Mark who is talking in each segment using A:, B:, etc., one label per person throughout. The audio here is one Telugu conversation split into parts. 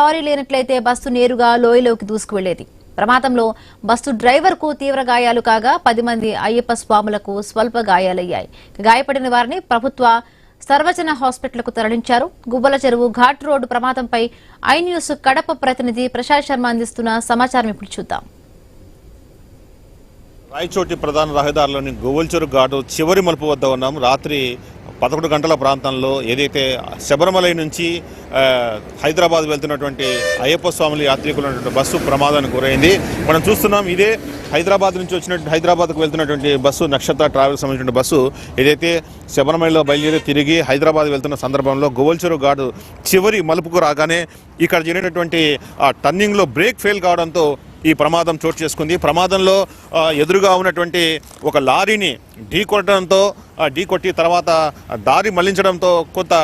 A: లారీ లేనట్లయితే బస్సు నేరుగా లోయలోకి దూసుకువెళ్లేది. ప్రమాదంలో బస్సు డ్రైవర్కు తీవ్ర గాయాలు కాగా 10 మంది అయ్యప్ప స్వాములకు స్వల్ప గాయాలయ్యాయి. గాయపడిన వారిని ప్రభుత్వ సర్వజన హాస్పిటల్కు తరలించారు. గువ్వల చెరువు ఘాట్ రోడ్డు ప్రమాదంపై ఐ న్యూస్ కడప ప్రతినిధి ప్రశాంత్ శర్మ అందిస్తున్న సమాచారం ఇప్పుడు చూద్దాం.
B: రాయచోటి ప్రధాన రహదారిలోని గువ్వల చెరువు ఘాటు చివరి మలుపు వద్ద ఉన్నాం. రాత్రి 11 గంటల ప్రాంతంలో ఏదైతే శబరిమల నుంచి హైదరాబాద్ వెళ్తున్నటువంటి అయ్యప్ప స్వాముల యాత్రికులు బస్సు ప్రమాదానికి గురైంది. మనం చూస్తున్నాం. ఇదే హైదరాబాద్ నుంచి హైదరాబాద్కు వెళ్తున్నటువంటి బస్సు నక్షత్ర ట్రావెల్స్ సంబంధించిన బస్సు ఏదైతే శబరిమలలో బయలుదేరి తిరిగి హైదరాబాద్ వెళ్తున్న సందర్భంలో గువ్వల చెరువు ఘాటు చివరి మలుపుకు రాగానే ఇక్కడ జరిగినటువంటి టర్నింగ్లో బ్రేక్ ఫెయిల్ కావడంతో ఈ ప్రమాదం చోటు చేసుకుంది. ప్రమాదంలో ఎదురుగా ఉన్నటువంటి ఒక లారీని ఢీకొట్టి తర్వాత దారి మళ్లించడంతో కొంత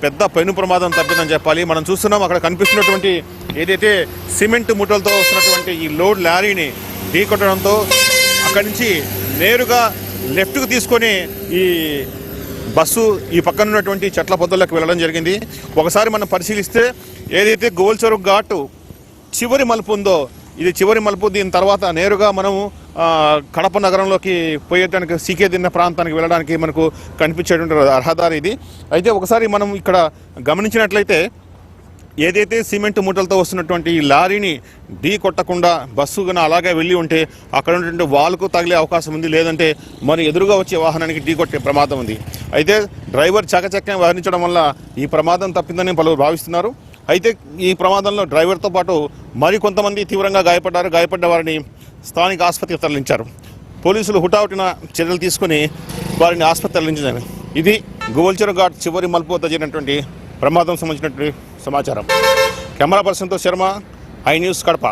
B: పెద్ద పెను ప్రమాదం తప్పిందని చెప్పాలి. మనం చూస్తున్నాం అక్కడ కనిపిస్తున్నటువంటి ఏదైతే సిమెంట్ మూటలతో వస్తున్నటువంటి ఈ లోడ్ లారీని ఢీకొట్టడంతో అక్కడి నుంచి నేరుగా లెఫ్ట్కు తీసుకొని ఈ బస్సు ఈ పక్కన ఉన్నటువంటి చెట్ల పొదల్లోకి వెళ్ళడం జరిగింది. ఒకసారి మనం పరిశీలిస్తే ఏదైతే గువ్వల చెరువు ఘాటు చివరి మలుపు ఉందో ఇది చివరి మలుపు. దీని తర్వాత నేరుగా మనము కడప నగరంలోకి పోయేటానికి సీకే దిన్న ప్రాంతానికి వెళ్ళడానికి మనకు కనిపించేటువంటి రహదారి ఇది. అయితే ఒకసారి మనం ఇక్కడ గమనించినట్లయితే ఏదైతే సిమెంట్ మూటలతో వస్తున్నటువంటి ఈ లారీని ఢీ కొట్టకుండా బస్సు కన్నా అలాగే వెళ్ళి ఉంటే అక్కడ ఉన్నటువంటి వాల్కు తగిలే అవకాశం ఉంది. లేదంటే మరి ఎదురుగా వచ్చే వాహనానికి ఢీ కొట్టే ప్రమాదం ఉంది. అయితే డ్రైవర్ చాకచక్యం వహించడం వల్ల ఈ ప్రమాదం తప్పిందని పలువురు భావిస్తున్నారు. అయితే ఈ ప్రమాదంలో డ్రైవర్తో పాటు మరికొంతమంది తీవ్రంగా గాయపడ్డారు. గాయపడ్డ వారిని స్థానిక ఆసుపత్రికి తరలించారు. పోలీసులు హుటాహుటిన చర్యలు తీసుకుని వారిని ఆసుపత్రి తరలించారు. ఇది గువ్వల చెరువు ఘాట్ చివరి మలుపు వద్ద జరిగినటువంటి ప్రమాదం సంబంధించినటువంటి సమాచారం. కెమెరా పర్సన్తో శర్మ, ఐ న్యూస్ కడప.